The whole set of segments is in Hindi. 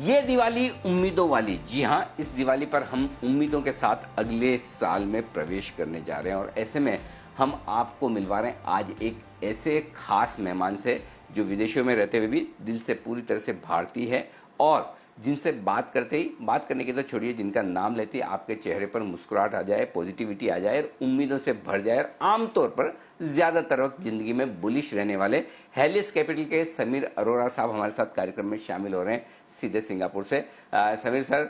ये दिवाली उम्मीदों वाली, जी हाँ, इस दिवाली पर हम उम्मीदों के साथ अगले साल में प्रवेश करने जा रहे हैं और ऐसे में हम आपको मिलवा रहे हैं आज एक ऐसे खास मेहमान से जो विदेशों में रहते हुए भी दिल से पूरी तरह से भारतीय है और जिनसे बात करते ही, बात करने की तो छोड़िए, जिनका नाम लेते ही आपके चेहरे पर मुस्कुराहट आ जाए, पॉजिटिविटी आ जाए और उम्मीदों से भर जाए और आमतौर पर ज़्यादातर वक्त ज़िंदगी में बुलिश रहने वाले हेलिस कैपिटल के समीर अरोड़ा साहब हमारे साथ कार्यक्रम में शामिल हो रहे हैं सीधे सिंगापुर से। समीर सर,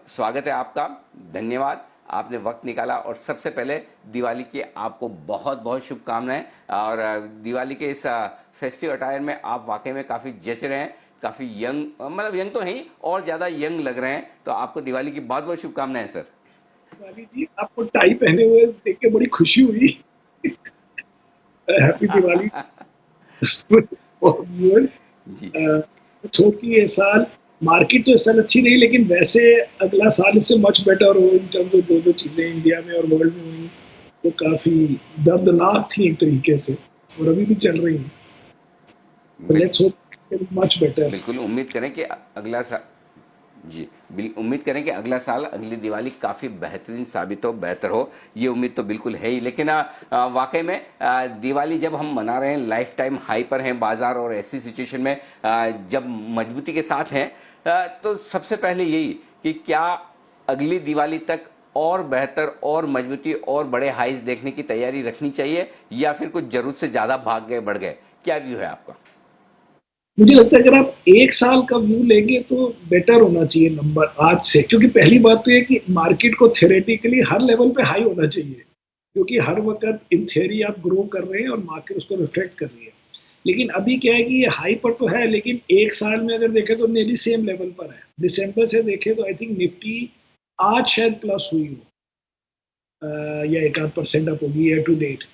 स्वागत है आपका, धन्यवाद, आपने वक्त निकाला और सबसे पहले दिवाली की आपको बहुत बहुत शुभकामनाएं। और दिवाली के इस फेस्टिव अटायर में आप वाकई में काफ़ी जच रहे हैं, काफ़ी यंग, मतलब यंग तो हैं और ज़्यादा यंग लग रहे हैं, तो आपको दिवाली की बहुत बहुत शुभकामनाएं सर। दिवाली जी, आपको टाई पहने हुए देख के बड़ी खुशी हुई। Happy Diwali viewers. जी होप कि ये साल मार्केट तो इस साल अच्छी रही, लेकिन वैसे अगला साल इससे मच बेटर हो इन टर्म्स ऑफ जो चीज़ें इंडिया में और वर्ल्ड में हुई वो काफ़ी दर्दनाक थी एक तरीके से और अभी भी चल रही हैं। Bill, let's hope much better. बिल्कुल उम्मीद करें कि अगला साल, जी उम्मीद करें कि अगला साल, अगली दिवाली काफ़ी बेहतरीन साबित हो, बेहतर हो, ये उम्मीद तो बिल्कुल है ही। लेकिन वाकई में दिवाली जब हम मना रहे हैं, लाइफ टाइम हाई पर हैं बाजार और ऐसी सिचुएशन में जब मजबूती के साथ हैं, तो सबसे पहले यही कि क्या अगली दिवाली तक और बेहतर और मजबूती और बड़े हाइज देखने की तैयारी रखनी चाहिए या फिर कुछ जरूरत से ज़्यादा भाग गए, बढ़ गए, क्या व्यू है आपका? मुझे लगता है अगर आप एक साल का व्यू लेंगे तो बेटर होना चाहिए नंबर आज से, क्योंकि पहली बात तो ये कि मार्केट को थ्योरेटिकली हर लेवल पे हाई होना चाहिए, क्योंकि हर वक्त इन थियोरी आप ग्रो कर रहे हैं और मार्केट उसको रिफ्लेक्ट कर रही है। लेकिन अभी क्या है कि ये हाई पर तो है, लेकिन एक साल में अगर देखें तो नियरली सेम लेवल पर है। दिसंबर से देखें तो आई थिंक निफ्टी आज शायद प्लस हुई हो, या 1-8% अप होगी ईयर टू डेट।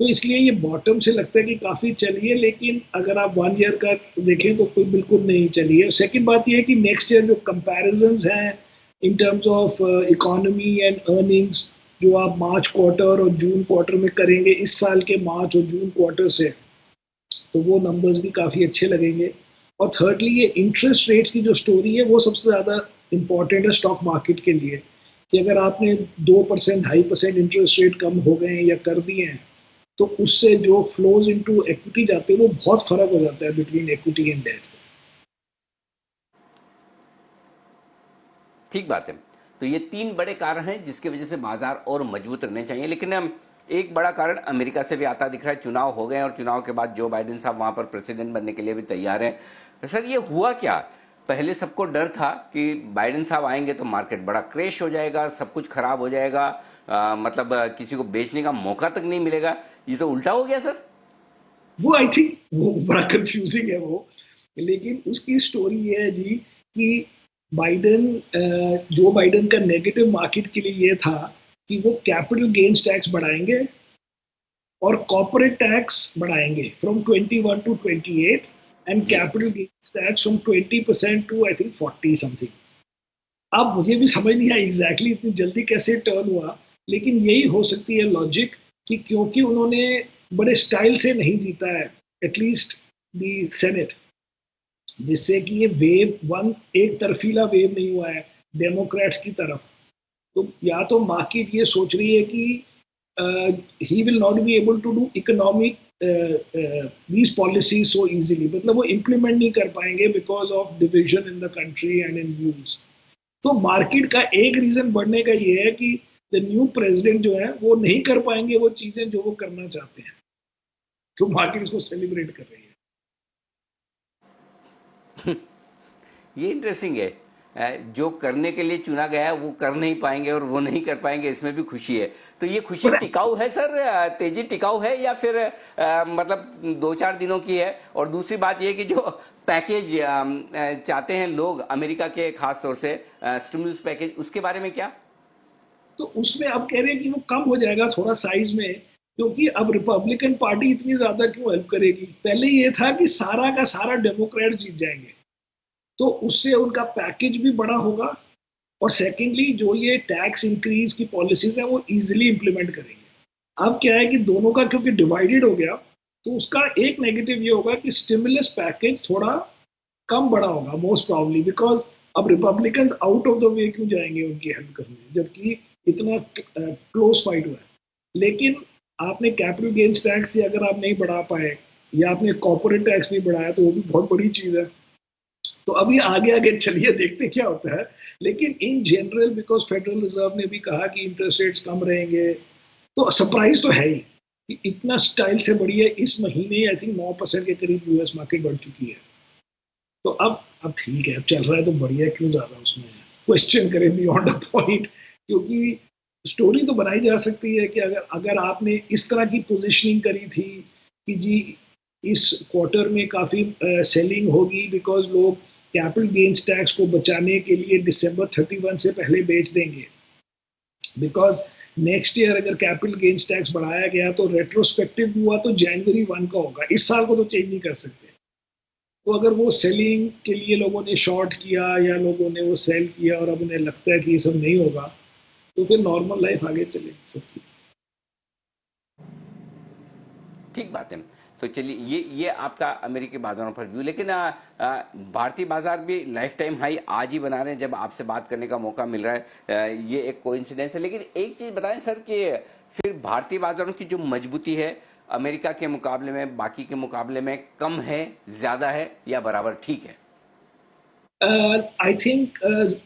तो इसलिए ये बॉटम से लगता है कि काफ़ी चली है, लेकिन अगर आप 1 ईयर का देखें तो कोई बिल्कुल नहीं चली है। सेकंड बात ये है कि नेक्स्ट ईयर जो कंपैरिजंस हैं in terms of economy and earnings, जो आप मार्च क्वार्टर और जून क्वार्टर में करेंगे इस साल के मार्च और जून क्वार्टर से, तो वो नंबर्स भी काफ़ी अच्छे लगेंगे। और थर्डली ये इंटरेस्ट रेट्स की जो स्टोरी है वो सबसे ज़्यादा इम्पॉर्टेंट है स्टॉक मार्केट के लिए, कि अगर आपने 2% 2.5% इंटरेस्ट रेट कम हो गए हैं या कर दिए हैं, तो उससे जो फ्लोज इनटू इक्विटी जाते हैं वो बहुत फर्क हो जाता है बिटवीन इक्विटी एंड डेट। ठीक बात है। तो ये तीन बड़े कारण हैं जिसकी वजह से बाजार और मजबूत रहने चाहिए। लेकिन एक बड़ा कारण अमेरिका से भी आता दिख रहा है। चुनाव हो गए और चुनाव के बाद जो बाइडेन साहब वहां पर प्रेसिडेंट बनने के लिए भी तैयार हैं। सर, ये हुआ क्या? पहले सबको डर था कि बाइडेन साहब आएंगे तो मार्केट बड़ा क्रैश हो जाएगा, सब कुछ खराब हो जाएगा, मतलब किसी को बेचने का मौका तक नहीं मिलेगा। ये तो उल्टा हो गया सर। वो आई थिंक वो बड़ा कंफ्यूजिंग है वो, लेकिन उसकी स्टोरी ये है जी कि बाइडेन, जो बाइडेन का नेगेटिव मार्केट के लिए ये था कि वो कैपिटल गेन्स टैक्स बढ़ाएंगे और कॉर्पोरेट टैक्स बढ़ाएंगे फ्रॉम 21 टू 28 एंड जी capital gains tax from 20% to I think 40 something. अब मुझे भी समझ नहीं आया एग्जैक्टली इतनी जल्दी कैसे टर्न हुआ, लेकिन यही हो सकती है लॉजिक कि क्योंकि उन्होंने बड़े स्टाइल से नहीं जीता है एटलीस्ट दी सेनेट, जिससे कि ये वेव वन एक तरफीला वेव नहीं हुआ है डेमोक्रेट्स की तरफ। तो या तो मार्केट ये सोच रही है कि he will not be able to do economic these policies so easily, मतलब वो इम्प्लीमेंट नहीं कर पाएंगे because of division in the country and in views. तो मार्केट का एक रीजन बढ़ने का ये है कि द न्यू प्रेसिडेंट जो है वो नहीं कर पाएंगे वो चीजें जो वो करना चाहते हैं, तो मार्केट इसको सेलिब्रेट कर रही है। ये इंटरेस्टिंग है। जो करने के लिए चुना गया है वो कर नहीं पाएंगे और वो नहीं कर पाएंगे, इसमें भी खुशी है। तो ये खुशी पर टिकाऊ है सर, तेजी टिकाऊ है या फिर मतलब 2-4 दिनों की है? और दूसरी बात ये कि जो पैकेज चाहते हैं लोग अमेरिका के, खास तौर से स्टिमुलस पैकेज, उसके बारे में क्या? तो उसमें अब कह रहे हैं कि वो कम हो जाएगा थोड़ा साइज में, क्योंकि अब रिपब्लिकन पार्टी इतनी ज्यादा क्यों हेल्प करेगी। पहले ये था कि सारा का सारा डेमोक्रेट जीत जाएंगे, तो उससे उनका पैकेज भी बड़ा होगा, और सेकेंडली जो ये टैक्स इंक्रीज की पॉलिसीज है वो इजीली इंप्लीमेंट करेंगे। अब क्या है कि दोनों का क्योंकि डिवाइडेड हो गया, तो उसका एक नेगेटिव ये होगा कि स्टिमुलस पैकेज थोड़ा कम बड़ा होगा मोस्ट प्रॉब्ली, बिकॉज अब Republican out of the way क्यों जाएंगे उनकी हेल्प करने, जबकि इतना क्लोज फाइट हुआ है। लेकिन आपने कैपिटल गेन्स टैक्स अगर आप नहीं बढ़ा पाए, या आपने कॉर्पोरेट टैक्स नहीं बढ़ाया, तो वो भी बहुत बड़ी चीज़ है। तो अभी आगे आगे चलिए देखते क्या होता है। लेकिन in general, because federal reserve ने भी कहा कि इंटरेस्ट रेट्स कम रहेंगे, तो सरप्राइज तो है ही कि इतना स्टाइल से बढ़ी है। इस महीने आई थिंक 9% के करीब यूएस मार्केट बढ़ चुकी है। तो अब ठीक है, अब चल रहा है तो बढ़िया, क्यों ज़्यादा उसमें क्वेश्चन करें बियॉन्ड अ पॉइंट। क्योंकि स्टोरी तो बनाई जा सकती है कि अगर अगर आपने इस तरह की पोजीशनिंग करी थी कि जी इस क्वार्टर में काफ़ी सेलिंग होगी, बिकॉज लोग कैपिटल गेन्स टैक्स को बचाने के लिए दिसंबर 31 से पहले बेच देंगे, बिकॉज नेक्स्ट ईयर अगर कैपिटल गेन्स टैक्स बढ़ाया गया तो रेट्रोस्पेक्टिव हुआ तो जनवरी 1 का होगा, इस साल को तो चेंज नहीं कर सकते। तो अगर वो सेलिंग के लिए लोगों ने शॉर्ट किया या लोगों ने वो सेल किया और अब उन्हें लगता है कि ये सब नहीं होगा, तो फिर नॉर्मल लाइफ आगे चलेगी सबकी। ठीक बात है। तो चलिए, ये आपका अमेरिकी बाजारों पर व्यू। लेकिन भारतीय बाजार भी लाइफ टाइम हाई आज ही बना रहे हैं जब आपसे बात करने का मौका मिल रहा है। ये एक कोइंसिडेंस है। लेकिन एक चीज़ बताएं सर कि फिर भारतीय बाजारों की जो मजबूती है अमेरिका के मुकाबले में, बाकी के मुकाबले में कम है, ज़्यादा है, या बराबर ठीक है? आई थिंक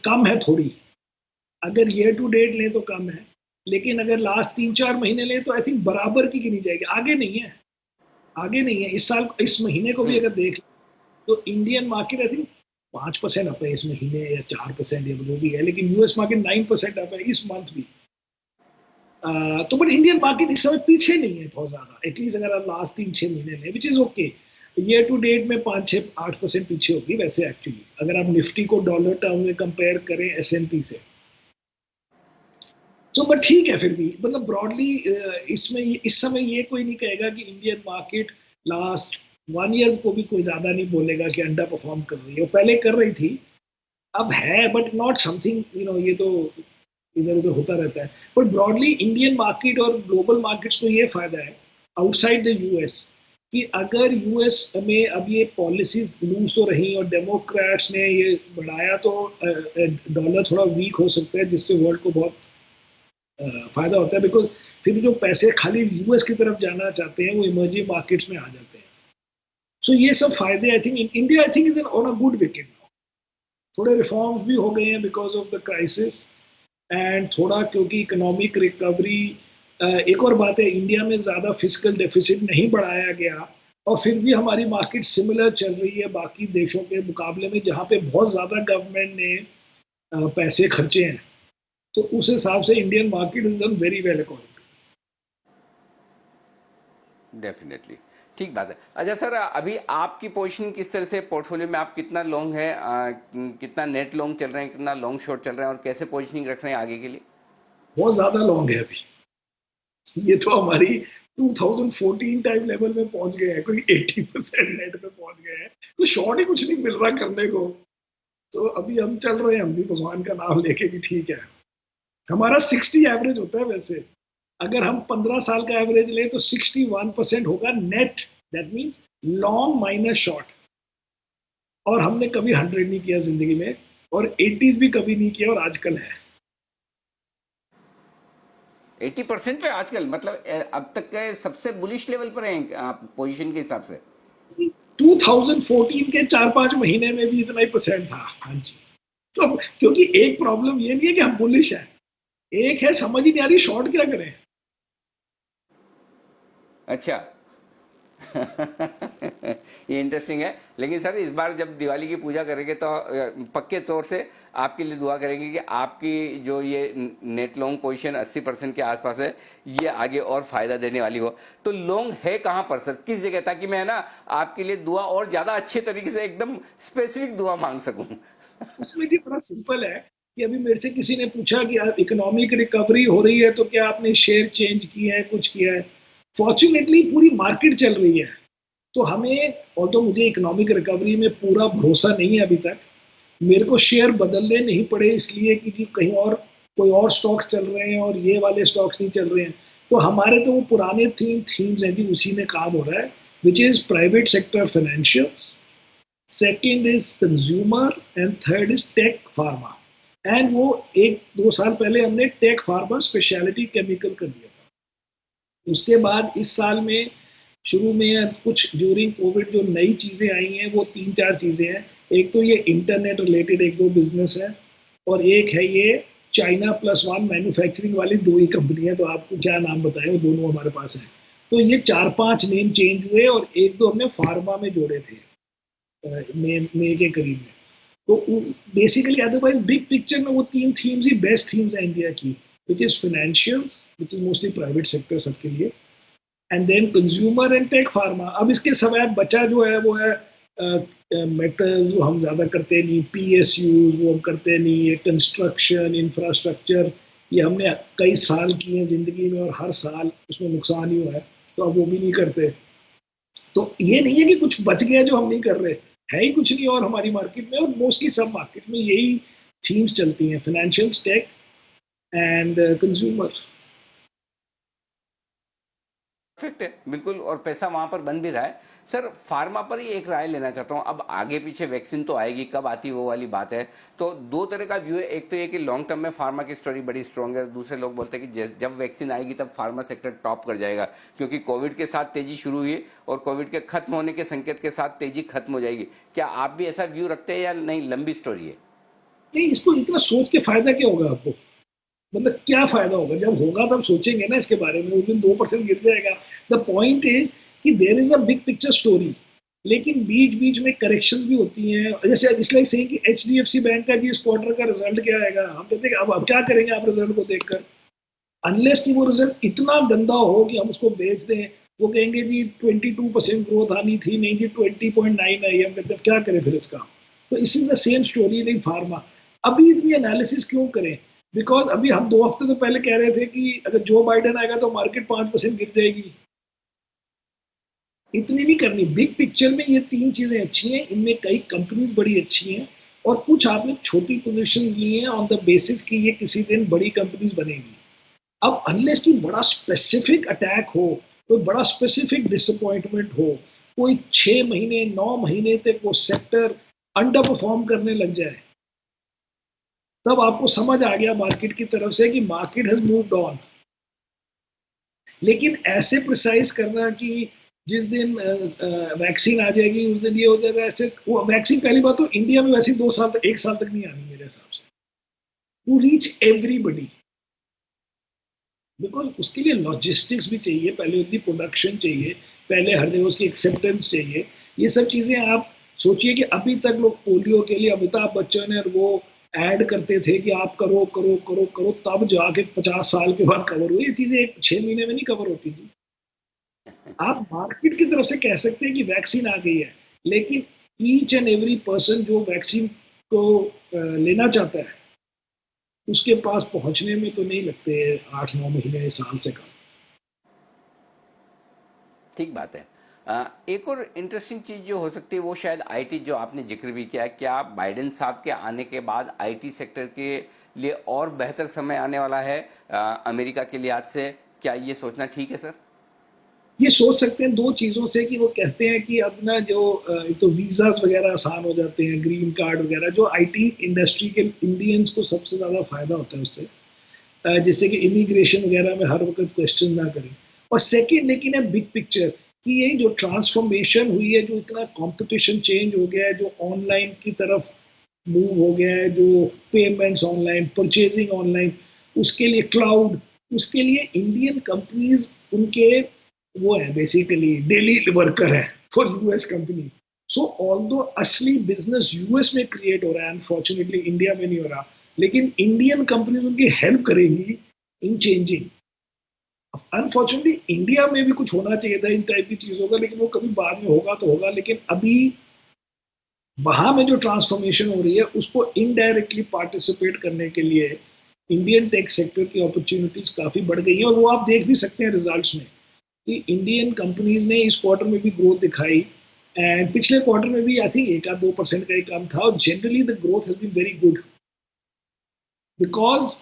कम है थोड़ी। अगर ईयर टू डेट लें तो कम है, लेकिन अगर लास्ट 3-4 महीने लें तो आई थिंक बराबर की गिनी जाएगी, आगे नहीं है। आगे नहीं है। इस साल, इस महीने को भी अगर देख लें तो Indian market I think 5% up है इस महीने, या 4% या जो भी है, लेकिन यूएस मार्केट 9% अप है इस मंथ भी। तो बट इंडियन मार्केट इस समय पीछे नहीं है बहुत ज्यादा, एटलीस्ट अगर आप लास्ट 3-6 महीने में, which is okay. Year to date में 5-6-8% पीछे होगी वैसे एक्चुअली, अगर आप निफ्टी को डॉलर टर्म में कंपेयर करें एसएनपी से। तो बट ठीक है, फिर भी मतलब ब्रॉडली इसमें इस समय ये कोई नहीं कहेगा कि इंडियन मार्केट लास्ट 1 ईयर को भी कोई ज्यादा नहीं बोलेगा कि अंडर परफॉर्म कर रही है। वो पहले कर रही थी, अब है, बट नॉट समथिंग ये तो इधर उधर होता रहता है। बट ब्रॉडली इंडियन मार्केट और ग्लोबल मार्केट्स को ये फायदा है आउटसाइड द यूएस, कि अगर यूएस में अब ये पॉलिसीज लूज तो रही और डेमोक्रेट्स ने ये बढ़ाया, तो डॉलर थोड़ा वीक हो सकता है, जिससे वर्ल्ड को बहुत फायदा होता है, बिकॉज फिर जो पैसे खाली यूएस की तरफ जाना चाहते हैं वो इमर्जिंग मार्केट्स में आ जाते हैं। सो ये सब फायदे I think India I think is on a good wicket now. थोड़े रिफॉर्म्स भी हो गए हैं because of the crisis, and थोड़ा क्योंकि इकोनॉमिक रिकवरी। एक और बात है, इंडिया में ज़्यादा फिजिकल डेफिसिट नहीं बढ़ाया गया, और फिर भी हमारी मार्केट सिमिलर चल रही है बाकी देशों के मुकाबले में, जहाँ पे बहुत ज़्यादा गवर्नमेंट ने पैसे खर्चे हैं। तो उस हिसाब से Indian market is done very well according. Definitely, ठीक बात है। अच्छा सर, अभी आपकी पोजीशन किस तरह से पोर्टफोलियो में, आप कितना लॉन्ग है, कितना नेट लॉन्ग चल रहे हैं, कितना लॉन्ग शॉर्ट चल रहे हैं, और कैसे पोजीशनिंग रख रहे हैं आगे के लिए? बहुत ज़्यादा लॉन्ग है अभी। ये तो हमारी 2014 टाइम लेवल में पहुंच गए हैं, कोई 80% नेट पे पहुंच गए हैं, तो शॉर्ट ही कुछ नहीं मिल रहा करने को। तो अभी हम चल रहे हैं, हम भी भगवान का नाम लेके भी ठीक है। हमारा 60 एवरेज होता है वैसे। अगर हम 15 साल का एवरेज लें तो 61% होगा net, that means long minus short. और हमने कभी 100 नहीं किया जिंदगी में, और 80s भी कभी नहीं किया, और आजकल है 80% पे आजकल, मतलब अब तक के सबसे बुलिश लेवल पर हैं आप पोजीशन के हिसाब से? 2014 के 4-5 महीने में भी इतना ही परसेंट था। हाँ जी। तो क्योंकि एक प्रॉब्लम ये नहीं है कि हम बुलिश हैं, एक है समझ ही नहीं आ रही शॉर्ट क्या करें। अच्छा। ये इंटरेस्टिंग है। लेकिन सर, इस बार जब दिवाली की पूजा करेंगे तो पक्के तौर से आपके लिए दुआ करेंगे कि आपकी जो ये नेट लॉन्ग पोजीशन 80% के आसपास है, ये आगे और फायदा देने वाली हो। तो लॉन्ग है कहाँ पर सर, किस जगह, ताकि मैं ना आपके लिए दुआ और ज़्यादा अच्छे तरीके से एकदम स्पेसिफिक दुआ मांग सकूं? उसमें जी बड़ा सिंपल है कि अभी मेरे से किसी ने पूछा कि इकोनॉमिक रिकवरी हो रही है तो क्या आपने शेयर चेंज किए हैं, कुछ किया है। फॉर्चुनेटली पूरी मार्केट चल रही है, तो हमें, और तो मुझे इकोनॉमिक रिकवरी में पूरा भरोसा नहीं है अभी तक, मेरे को शेयर बदलने नहीं पड़े इसलिए कि कहीं और कोई और स्टॉक्स चल रहे हैं और ये वाले स्टॉक्स नहीं चल रहे हैं। तो हमारे तो वो पुराने थीम्स हैं जी, उसी में काम हो रहा है, which is private sector financials, second is consumer and third is tech pharma. And वो 1-2 साल पहले हमने टेक फार्मा स्पेशलिटी केमिकल कर दिया था। उसके बाद इस साल में शुरू में कुछ ड्यूरिंग कोविड जो नई चीज़ें आई हैं वो 3-4 चीज़ें हैं। एक तो ये इंटरनेट रिलेटेड 1-2 बिजनेस है और एक है ये चाइना प्लस वन मैन्युफैक्चरिंग वाली 2 ही कंपनी है, तो आपको क्या नाम बताएं, वो दोनों हमारे पास हैं। तो ये 4-5 नेम चेंज हुए और 1-2 हमने फार्मा में जोड़े थे मई के करीब में। तो बेसिकली अदरवाइज बिग पिक्चर में वो 3 थीम्स ही बेस्ट थीम्स हैं इंडिया की, which is financials, which is mostly private sector सबके लिए, and then consumer and tech pharma. अब इसके सवाल बचा जो है वो है मेटल्स, वो हम ज़्यादा करते नहीं, PSUs वो हम करते नहीं, ये कंस्ट्रक्शन इंफ्रास्ट्रक्चर ये हमने कई साल किए हैं ज़िंदगी में और हर साल उसमें नुकसान ही हुआ है, तो अब वो भी नहीं करते। तो ये नहीं है कि कुछ बच गया जो हम नहीं कर रहे, है ही कुछ नहीं। और हमारी मार्केट में और मोस्टली सब मार्केट में यही थीम्स चलती हैं, financial, tech and consumer. Perfect है बिल्कुल, और पैसा वहां पर बन भी रहा है। सर, फार्मा पर ही एक राय लेना चाहता हूँ। अब आगे पीछे वैक्सीन तो आएगी, कब आती है वो वाली बात है। तो दो तरह का व्यू है, एक तो ये कि लॉन्ग टर्म में फार्मा की स्टोरी बड़ी स्ट्रांग है, दूसरे लोग बोलते हैं कि जब वैक्सीन आएगी तब फार्मा सेक्टर टॉप कर जाएगा, क्योंकि कोविड के साथ तेजी शुरू हुई और कोविड के खत्म होने के संकेत के साथ तेजी खत्म हो जाएगी। क्या आप भी ऐसा व्यू रखते हैं या नहीं, लंबी स्टोरी है? नहीं, इसको इतना सोच के फायदा क्या होगा आपको? मतलब क्या फायदा होगा? जब होगा तब सोचेंगे ना इसके बारे में, उस दिन 2% गिर जाएगा। द पॉइंट इज कि there is a big picture story, लेकिन बीच बीच में करेक्शन भी होती हैं। जैसे इसलिए सही कि HDFC बैंक का जी इस क्वार्टर का रिजल्ट क्या आएगा, हम कहते हैं अब क्या करेंगे आप रिजल्ट को देखकर, अनलेस कि वो रिजल्ट इतना गंदा हो कि हम उसको बेच दें। वो कहेंगे जी 22% ग्रोथ आनी थी, नहीं जी 20.9 आई। हम कहते हैं क्या करें फिर इसका। तो इस is the same story in pharma. अभी इतनी एनालिसिस क्यों करें? बिकॉज अभी हम 2 हफ्ते तो पहले कह रहे थे कि अगर जो बाइडेन आएगा तो मार्केट 5% गिर जाएगी। इतनी नहीं करनी। बिग पिक्चर में ये 3 चीजें अच्छी हैं, इनमें कई कंपनीज बड़ी अच्छी हैं और कुछ आपने छोटी पोजीशन ली हैं ऑन द बेसिस कि ये किसी दिन बड़ी कंपनीज बनेगी। अब अनलेस की बड़ा स्पेसिफिक अटैक हो, कोई बड़ा स्पेसिफिक डिसअपॉइंटमेंट हो, कोई 6 महीने 9 महीने तक वो सेक्टर अंडर परफॉर्म करने लग जाए, तब आपको समझ आ गया मार्केट की तरफ से कि मार्केट हैज मूव्ड ऑन। लेकिन ऐसे प्रिसाइज करना कि जिस दिन वैक्सीन आ जाएगी उस दिन ये हो जाएगा, ऐसे वो वैक्सीन पहली बात तो इंडिया में वैसे 2 साल तक 1 साल तक नहीं आनी मेरे हिसाब से, टू रीच एवरीबडी। बिकॉज उसके लिए लॉजिस्टिक्स भी चाहिए, पहले उसकी प्रोडक्शन चाहिए, पहले हर जगह उसकी एक्सेप्टेंस चाहिए। ये सब चीज़ें आप सोचिए कि अभी तक लोग पोलियो के लिए अमिताभ बच्चन और वो ऐड करते थे कि आप करो करो करो करो, तब जाके 50 साल के बाद कवर हुई। ये चीज़ें 6 महीने में नहीं कवर होती थी। आप मार्केट की तरफ से कह सकते हैं कि वैक्सीन आ गई है, लेकिन ईच एंड एवरी पर्सन जो वैक्सीन को लेना चाहता है उसके पास पहुंचने में तो नहीं लगते 8-9 महीने, साल से कम। ठीक बात है। एक और इंटरेस्टिंग चीज़ जो हो सकती है वो शायद आईटी, जो आपने जिक्र भी किया, क्या बाइडेन साहब के आने के बाद आईटी सेक्टर के लिए और बेहतर समय आने वाला है अमेरिका के लिहाज से? क्या ये सोचना ठीक है सर? ये सोच सकते हैं 2 चीज़ों से कि वो कहते हैं कि अब ना जो तो वीज़ास वगैरह आसान हो जाते हैं, ग्रीन कार्ड वगैरह, जो आईटी इंडस्ट्री के इंडियंस को सबसे ज़्यादा फ़ायदा होता है उससे, जिससे कि इमिग्रेशन वगैरह में हर वक्त क्वेश्चन ना करें। और सेकेंड लेकिन है बिग पिक्चर कि ये जो ट्रांसफॉर्मेशन हुई है, जो इतना कंपटीशन चेंज हो गया है, जो ऑनलाइन की तरफ मूव हो गया है, जो पेमेंट्स ऑनलाइन, परचेजिंग ऑनलाइन, उसके लिए क्लाउड, उसके लिए इंडियन कंपनीज उनके वो है बेसिकली डेली वर्कर है for US companies. So although असली बिजनेस यूएस में क्रिएट हो रहा है, अनफॉर्चुनेटली इंडिया में नहीं हो रहा, लेकिन इंडियन कंपनीज उनकी हेल्प करेंगी इन चेंजिंग। अनफॉर्चुनेटली इंडिया में भी कुछ होना चाहिए था इन टाइप की चीजों का, लेकिन वो कभी बाद में होगा तो होगा। लेकिन अभी वहां में जो ट्रांसफॉर्मेशन हो रही है उसको इनडायरेक्टली पार्टिसिपेट करने के लिए इंडियन टेक सेक्टर की अपॉर्चुनिटीज काफी बढ़ गई हैं, और वो आप देख भी सकते हैं रिजल्ट्स में कि इंडियन कंपनीज ने इस क्वार्टर में भी ग्रोथ दिखाई, एंड पिछले क्वार्टर में भी आई थिंक 1-2% का ही कम था, और generally the growth has been very good because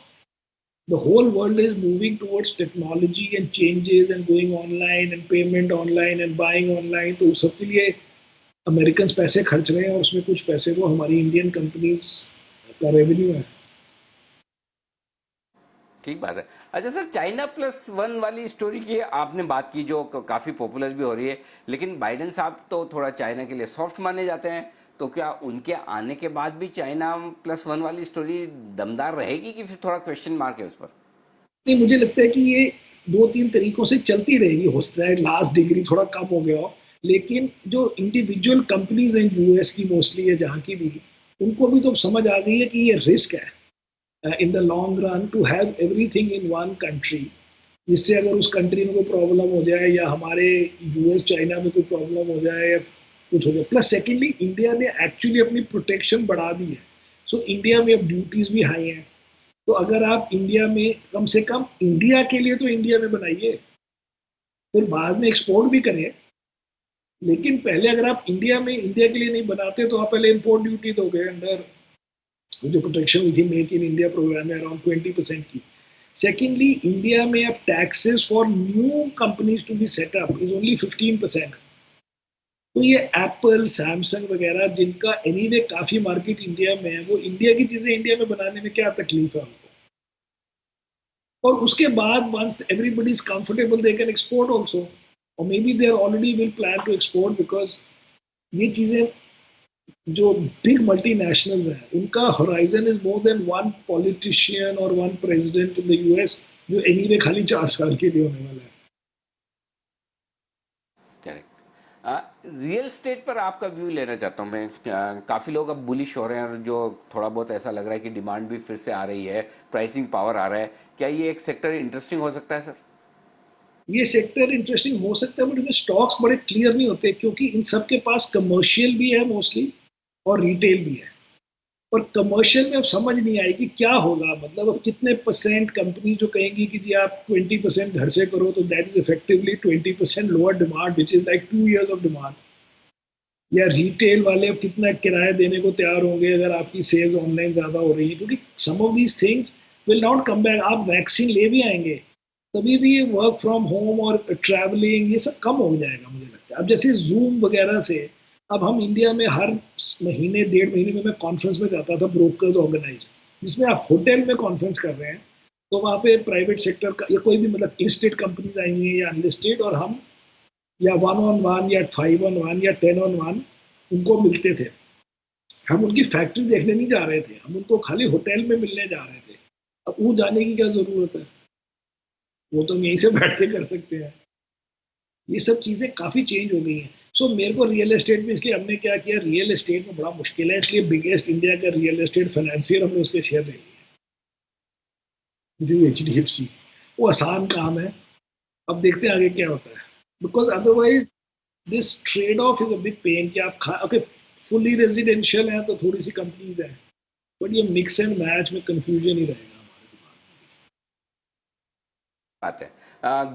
the whole world is moving towards technology and changes and going online and payment online and buying online, तो सबके लिए अमेरिकन पैसे खर्च रहे हैं और उसमें कुछ पैसे वो हमारी इंडियन कंपनीज का रेवेन्यू है। ठीक बात है। अच्छा सर, चाइना प्लस वन वाली स्टोरी की आपने बात की जो काफ़ी पॉपुलर भी हो रही है, लेकिन बाइडेन साहब तो थोड़ा चाइना के लिए सॉफ्ट माने जाते हैं, तो क्या उनके आने के बाद भी चाइना प्लस वन वाली स्टोरी दमदार रहेगी कि फिर थोड़ा क्वेश्चन मार्क है उस पर? नहीं, मुझे लगता है कि ये 2-3 तरीकों से चलती रहेगी। हो सकता है लास्ट डिग्री थोड़ा कम हो गया हो, लेकिन जो इंडिविजुअल कंपनीज हैं यूएस की मोस्टली या जहाँ की भी, उनको भी तो समझ आ गई है कि ये रिस्क है in the long run to have everything in one country, जिससे अगर उस कंट्री में कोई प्रॉब्लम हो जाए या हमारे यूएस चाइना में कोई प्रॉब्लम हो जाए या कुछ हो जाए। प्लस सेकेंडली इंडिया ने एक्चुअली अपनी प्रोटेक्शन बढ़ा दी है। सो इंडिया में अब ड्यूटीज भी हाई हैं। तो अगर आप इंडिया में कम से कम इंडिया के लिए तो इंडिया में बनाइए, फिर बाद में एक्सपोर्ट भी करें। लेकिन पहले अगर आप इंडिया में इंडिया के लिए नहीं बनाते तो आप पहले इम्पोर्ट ड्यूटी दोगे अंडर जो प्रोटेक्शन हुई थी मेक इन इंडिया प्रोग्राम में अराउंड 20% की। सेकेंडली इंडिया में अब taxes for new companies to be set up is only 15%। तो ये एप्पल सैमसंग वगैरह जिनका एनीवे काफी मार्केट इंडिया में है, वो इंडिया की चीजें इंडिया में बनाने में क्या तकलीफ है उनको। और उसके बाद once everybody is comfortable they can export also, और may be there already will plan to export, because ये चीजें जो बिग मल्टीनेशनल्स हैं उनका horizon is more than one politician और one president in the US, जो एनीवे खाली 4 साल के लिए होने वाला है। करेक्ट। रियल स्टेट पर आपका व्यू लेना चाहता हूँ मैं। काफ़ी लोग अब बुलिश हो रहे हैं और जो थोड़ा बहुत ऐसा लग रहा है कि डिमांड भी फिर से आ रही है, प्राइसिंग पावर आ रहा है। क्या ये एक सेक्टर इंटरेस्टिंग हो सकता है सर? ये सेक्टर इंटरेस्टिंग हो सकता है, बट इनमें स्टॉक्स बड़े क्लियर नहीं होते क्योंकि इन सब के पास कमर्शियल भी है मोस्टली और रिटेल भी है। और कमर्शियल में अब समझ नहीं आएगी क्या होगा, मतलब अब कितने परसेंट कंपनी जो कहेंगी कि जी आप 20% घर से करो, तो that is effectively 20% lower demand which is like 2 years of demand. या रिटेल वाले अब कितना किराया देने को तैयार होंगे अगर आपकी सेल्स ऑनलाइन ज्यादा हो रही है, क्योंकि some of these things will not come back. आप वैक्सीन ले भी आएंगे तभी भी ये वर्क फ्रॉम होम और ट्रैवलिंग ये सब कम हो जाएगा मुझे लगता है। अब जैसे जूम वगैरह से अब हम इंडिया में हर महीने 1.5 महीने में मैं कॉन्फ्रेंस में जाता था, ब्रोकर्स ऑर्गेनाइज, जिसमें आप होटल में कॉन्फ्रेंस कर रहे हैं, तो वहाँ पे प्राइवेट सेक्टर का या कोई भी मतलब लिस्टेड कंपनीज आएंगी या अनलिस्टेड, और हम या 1-on-1 या 5-on-1 या 10-on-1 उनको मिलते थे। हम उनकी फैक्ट्री देखने नहीं जा रहे थे, हम उनको खाली होटल में मिलने जा रहे थे। अब वो जाने की क्या जरूरत है, वो तो हम यहीं से बैठ के कर सकते हैं। ये सब चीज़ें काफ़ी चेंज हो गई हैं। सो मेरे को रियल एस्टेट में, इसलिए हमने क्या किया, रियल एस्टेट में बड़ा मुश्किल है, इसलिए बिगेस्ट इंडिया का रियल एस्टेट फाइनेंशियर हमने उसके शेयर ले लिए, HDFC। वो आसान काम है, अब देखते हैं आगे क्या होता है, because otherwise this trade off is a big pain कि आप ओके फुली रेजिडेंशियल है तो थोड़ी सी कंपनीज है, बट ये मिक्स एंड मैच में कंफ्यूजन ही रहेगा हमारे दिमाग बात है।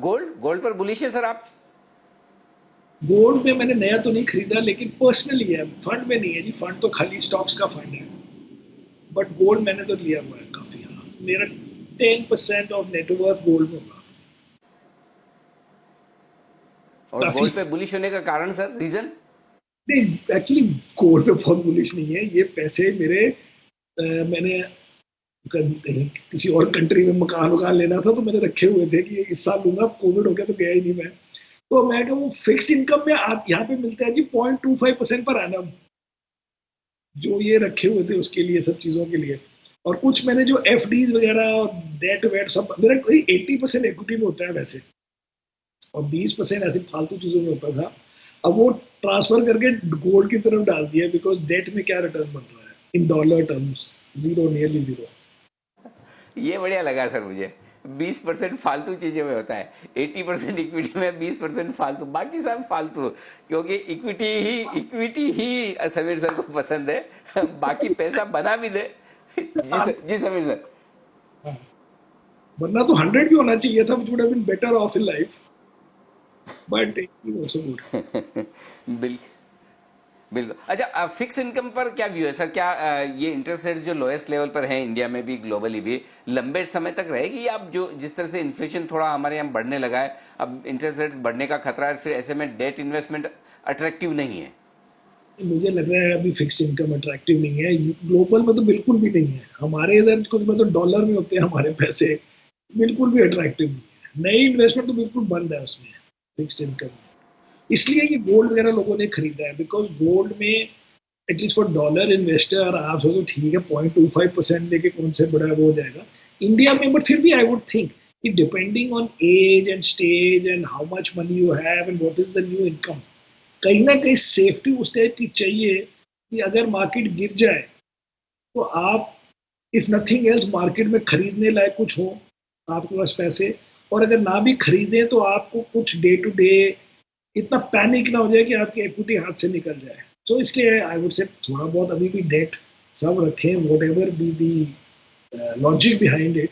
गोल्ड गोल्ड पर बुलिश है सर आप? में। गोल्ड में मैंने नया तो नहीं खरीदा, लेकिन पर्सनली है, फंड में नहीं है जी। फंड तो खाली स्टॉक्स का फंड है, बट गोल्ड मैंने तो लिया हुआ है काफी। हाँ, मेरा 10% ऑफ नेटवर्थ गोल्ड में होगा। और काफी गोल्ड पे बुलिश होने का कारण सर, रीजन? नहीं, एक्चुअली गोल्ड पे बहुत बुलिश नहीं है। ये पैसे मेरे मैंने कहीं किसी और कंट्री में मकान वकान लेना था तो मैंने रखे हुए थे कि इस साल लूंगा, कोविड हो गया तो गया ही नहीं मैं। तो मैं क्या, वो फिक्स्ड इनकम में यहाँ पे मिलता है जी 0.25% पर एनम, जो ये रखे हुए थे उसके लिए, सब चीज़ों के लिए। और कुछ मैंने जो FDs वगैरह डेट वेट सब, मेरा कोई 80% इक्विटी में होता है वैसे, और 20% ऐसे फालतू चीज़ों में होता था। अब वो ट्रांसफर करके गोल्ड की तरफ डाल दिया, बिकॉज डेट में क्या रिटर्न बन रहा है in dollar terms, zero, nearly zero. ये बढ़िया लगा सर मुझे। 20% फालतू चीजें में होता है, 80% इक्विटी में, 20% फालतू, बाकी सब फालतू, क्योंकि इक्विटी ही समीर सर को पसंद है। बाकी पैसा बना भी दे। जी समीर सर। हाँ, वरना तो 100 भी होना चाहिए था, which would have been better off in life, but it was also good। बिल्कुल बिल्कुल। अच्छा, फिक्स इनकम पर क्या व्यू है सर? क्या ये इंटरेस्ट रेट जो लोएस्ट लेवल पर है इंडिया में भी, ग्लोबली भी, लंबे समय तक रहेगी? या अब जो जिस तरह से इन्फ्लेशन थोड़ा हमारे यहाँ बढ़ने लगा है, अब इंटरेस्ट रेट बढ़ने का खतरा है, फिर ऐसे में डेट इन्वेस्टमेंट अट्रैक्टिव नहीं है? मुझे लग रहा है अभी फिक्स्ड इनकम अट्रैक्टिव नहीं है, ग्लोबल में तो बिल्कुल भी नहीं है, हमारे इधर कुछ में तो डॉलर में होते हैं हमारे पैसे, बिल्कुल भी अट्रैक्टिव नहीं है, नई इन्वेस्टमेंट तो बिल्कुल बंद है उसमें, फिक्स्ड इनकम में। इसलिए ये गोल्ड वगैरह लोगों ने खरीदा है, बिकॉज गोल्ड में एटलीस्ट फॉर डॉलर इन्वेस्टर आप सोचो ठीक है 0.25% लेके कौन से बड़ा वो हो जाएगा इंडिया में, बट फिर भी आई वुड थिंक कि depending on age and stage and how much money you have and what is the new income, कहीं ना कहीं सेफ्टी उस टाइप की चाहिए कि अगर मार्केट गिर जाए तो आप इफ नथिंग एल्स मार्केट में खरीदने लायक कुछ हो आपके पास पैसे, और अगर ना भी खरीदें तो आपको कुछ डे टू डे इतना पैनिक ना हो जाए कि आपकी इक्विटी हाथ से निकल जाए। तो इसलिए आई वुड से थोड़ा बहुत अभी भी डेट सब रखें, what ever be the logic behind it,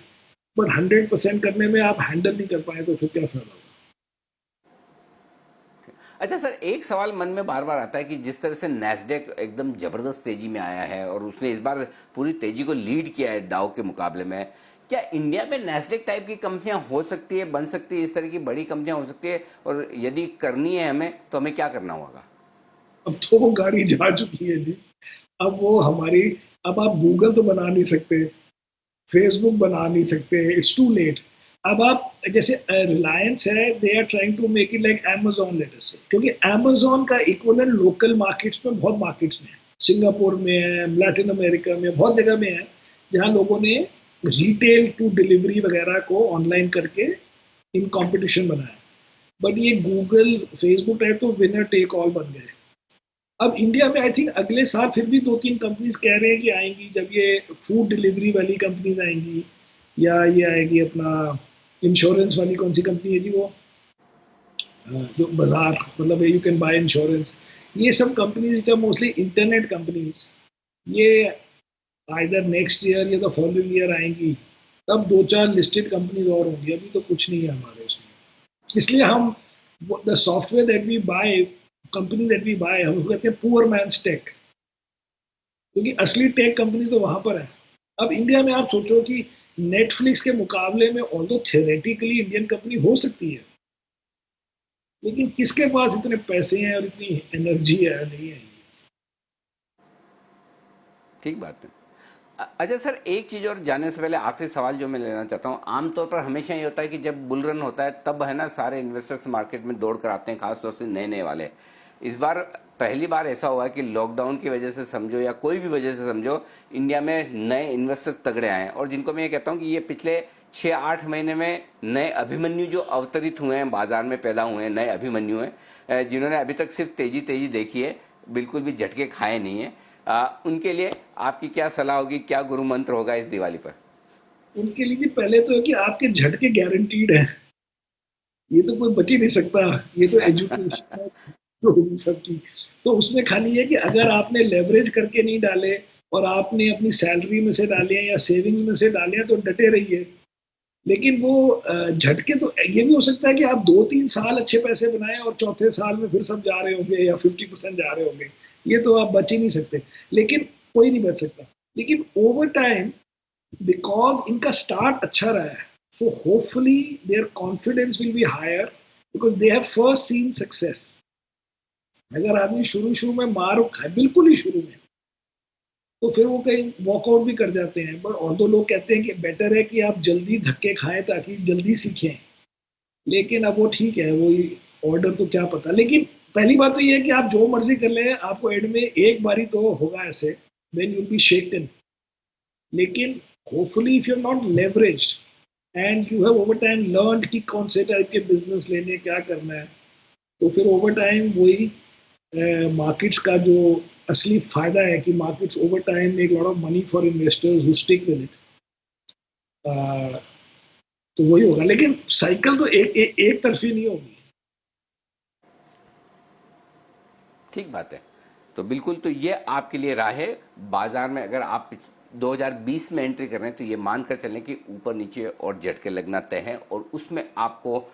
but 100% करने में आप हैंडल नहीं कर पाए तो फिर क्या फायदा होगा। अच्छा सर, एक सवाल मन में बार बार आता है कि जिस तरह से नैस्डैक एकदम जबरदस्त तेजी में आया है और उसने इस बार पूरी तेजी को लीड किया है डाउ के मुकाबले में, क्या इंडिया में नैस्डैक टाइप की कंपनियां हो सकती है, बन सकती है, इस तरह की बड़ी कंपनियां हो सकती है, और यदि करनी है हमें तो हमें क्या करना होगा? अब तो वो गाड़ी जा चुकी है जी, अब वो हमारी, अब आप गूगल तो बना नहीं सकते, फेसबुक बना नहीं सकते, इट्स टू लेट। अब आप जैसे रिलायंस है, they are trying to make it like Amazon, let us say, क्योंकि अमेजोन का इक्वलेंट लोकल मार्केट्स में बहुत मार्केट्स में है, सिंगापुर में है, लैटिन अमेरिका में बहुत जगह में है, जहाँ लोगों ने रिटेल टू डिलीवरी वगैरह को ऑनलाइन करके इन कंपटीशन बनाया। बट ये गूगल फेसबुक टाइप तो विनर टेक ऑल बन गए। अब इंडिया में आई थिंक अगले साल फिर भी 2-3 कंपनीज कह रहे हैं कि आएंगी, जब ये फूड डिलीवरी वाली कंपनीज आएंगी, या ये आएगी अपना इंश्योरेंस वाली, कौन सी कंपनी है जी वो, जो बाजार मतलब यू कैन बाय इंश्योरेंस, ये सब companies are mostly internet companies, ये आइदर नेक्स्ट ईयर या तो फॉलोइंग ईयर आएंगी, तब 2-4 लिस्टेड कंपनीज और होंगी, अभी तो कुछ नहीं है हमारे उसमें। इसलिए हम the software that we buy, companies that we buy, हम उसको कहते हैं पुअर मैन्स टेक, क्योंकि असली टेक कंपनी तो वहां पर है। अब इंडिया में आप सोचो कि नेटफ्लिक्स के मुकाबले में ऑल्दो थियोरेटिकली इंडियन कंपनी हो सकती है, लेकिन किसके पास इतने पैसे हैं और इतनी एनर्जी है, नहीं है। ठीक बात है। अच्छा सर, एक चीज़ और जानने से पहले आखिरी सवाल जो मैं लेना चाहता हूँ, आमतौर पर हमेशा ये होता है कि जब बुल रन होता है तब है ना सारे इन्वेस्टर्स मार्केट में दौड़ कर आते हैं, खासतौर से नए नए वाले। इस बार पहली बार ऐसा हुआ है कि लॉकडाउन की वजह से समझो या कोई भी वजह से समझो, इंडिया में नए इन्वेस्टर तगड़े आए हैं, और जिनको मैं ये कहता हूँ कि ये पिछले 6-8 महीने में नए अभिमन्यु जो अवतरित हुए हैं, बाजार में पैदा हुए हैं नए अभिमन्यु हैं, जिन्होंने अभी तक सिर्फ तेजी तेजी देखी है, बिल्कुल भी झटके खाए नहीं है, उनके लिए आपकी क्या सलाह होगी, क्या गुरु मंत्र होगा इस दिवाली पर? उनके लिए पहले तो है कि आपके झटके गारंटीड है, ये तो कोई बच ही नहीं सकता, ये तो एजुकेशन होगी सबकी। तो उसमें खाली है कि अगर आपने लेवरेज करके नहीं डाले और आपने अपनी सैलरी में से डाले हैं या सेविंग्स में से डाले हैं तो डटे रहिए। लेकिन वो झटके तो ये भी हो सकता है कि आप 2-3 साल अच्छे पैसे बनाए और चौथे साल में फिर सब जा रहे होंगे या 50% जा रहे होंगे, ये तो आप बच ही नहीं सकते, लेकिन कोई नहीं बच सकता। लेकिन ओवर टाइम, बिकॉज इनका स्टार्ट अच्छा रहा है, so hopefully their confidence will be higher, because they have first seen success. अगर आदमी शुरू शुरू में मार खाए, बिल्कुल ही शुरू में, तो फिर वो कहीं वॉकआउट भी कर जाते हैं। बट और दो लोग कहते हैं कि बेटर है कि आप जल्दी धक्के खाएं ताकि जल्दी सीखें, लेकिन अब वो ठीक है, वो ऑर्डर तो क्या पता। लेकिन पहली बात तो ये है कि आप जो मर्जी कर ले, आपको एंड में एक बारी तो होगा ऐसे, व्हेन यू बी शेकन। लेकिन hopefully if you are not leveraged and you have over time learned कि कौन से टाइप के बिजनेस लेने, क्या करना है, तो फिर ओवर टाइम वही मार्केट्स का जो असली फायदा है कि markets over time make lot of money for investors who stick with it, तो वही होगा। लेकिन साइकिल तो एक तरफी नहीं होगी। ठीक बात है। तो बिल्कुल, तो ये आपके लिए राह है बाजार में, अगर आप 2020 में एंट्री कर रहे हैं तो ये मानकर चलें कि ऊपर नीचे और झटके लगना तय है, और उसमें आपको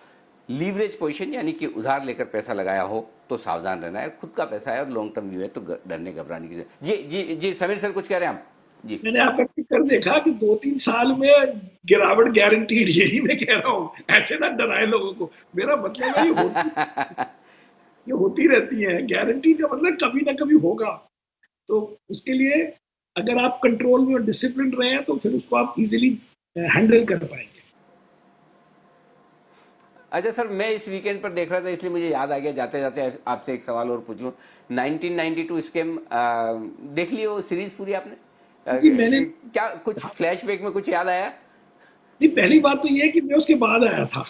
लीवरेज पोजीशन यानी कि उधार लेकर पैसा लगाया हो तो सावधान रहना है। खुद का पैसा है और लॉन्ग टर्म व्यू है तो डरने घबराने की जी जी जी। समीर सर कुछ कह रहे हैं आप? जी। मैंने आपका कर देखा कि 2-3 साल में गिरावट गारंटीड, यही मैं कह रहा हूँ, ऐसे ना डराए लोगों को, मेरा मतलब है ये होती ये होती रहती है, गारंटी का मतलब कभी ना कभी होगा। तो उसके लिए अगर आप कंट्रोल में और डिसिप्लिन रहे हैं तो फिर उसको आप इजीली हैंडल कर पाएंगे। अच्छा सर, मैं इस वीकेंड पर देख रहा था, इसलिए मुझे याद आ गया, जाते जाते आपसे एक सवाल और पूछ लूँ। 1992 स्कैम देख ली वो सीरीज पूरी आपने? जी मैंने, क्या कुछ फ्लैशबैक में कुछ याद आया? जी पहली बात तो ये है कि मैं उसके बाद आया था।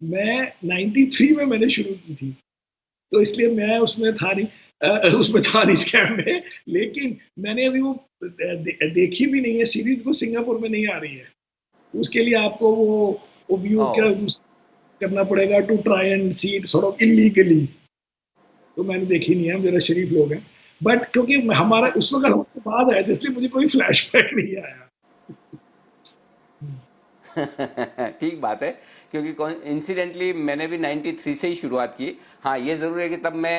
मैं 93 में मैंने शुरू की थी, तो इसलिए मैं उसमें था नहीं, उसमें था नहीं स्कैम में। लेकिन मैंने अभी वो देखी भी नहीं है सीरीज, को सिंगापुर में नहीं आ रही है। उसके लिए आपको वो व्यू क्या ओ, करना पड़ेगा to try and see it sort of illegally. तो मैंने देखी नहीं है, मेरा शरीफ लोग हैं। बट क्योंकि हमारा सर उस वक्त हम उसके बाद आए थे, इसलिए मुझे कोई फ्लैशबैक नहीं आया। ठीक बात है, क्योंकि इंसिडेंटली मैंने भी 93 से ही शुरुआत की। हाँ, ये ज़रूर है कि तब मैं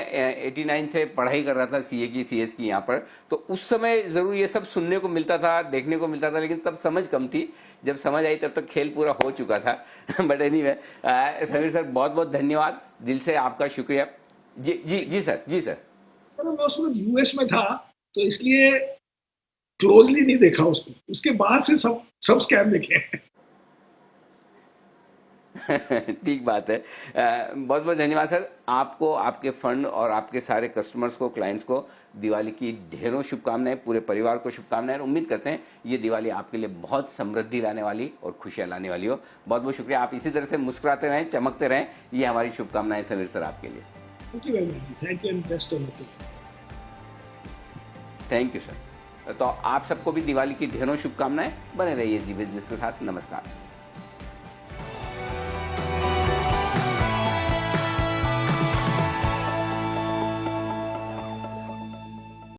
89 से पढ़ाई कर रहा था, सीए की, सीएस की यहाँ पर। तो उस समय ज़रूर ये सब सुनने को मिलता था, देखने को मिलता था, लेकिन तब समझ कम थी। जब समझ आई तब तक खेल पूरा हो चुका था। बट एनीवे, समीर सर बहुत बहुत धन्यवाद, दिल से आपका शुक्रिया। जी जी जी सर, जी सर। तो मैं उस वक्त यूएस में था, तो इसलिए क्लोजली नहीं देखा उसको। उसके बाद से सब सब स्कैम देखे हैं। ठीक बात है। बहुत बहुत धन्यवाद सर आपको, आपके फंड और आपके सारे कस्टमर्स को, क्लाइंट्स को दिवाली की ढेरों शुभकामनाएं, पूरे परिवार को शुभकामनाएं। उम्मीद करते हैं ये दिवाली आपके लिए बहुत समृद्धि लाने वाली और खुशियां लाने वाली हो। बहुत बहुत शुक्रिया, आप इसी तरह से मुस्कुराते रहें, चमकते रहें, ये हमारी शुभकामनाएं समीर सर आपके लिए। थैंक यू वेरी मच जी, thank you and best of luck. Thank you sir. तो आप सबको भी दिवाली की ढेरों शुभकामनाएं, बने रहिए जी बिजनेस के साथ। नमस्कार।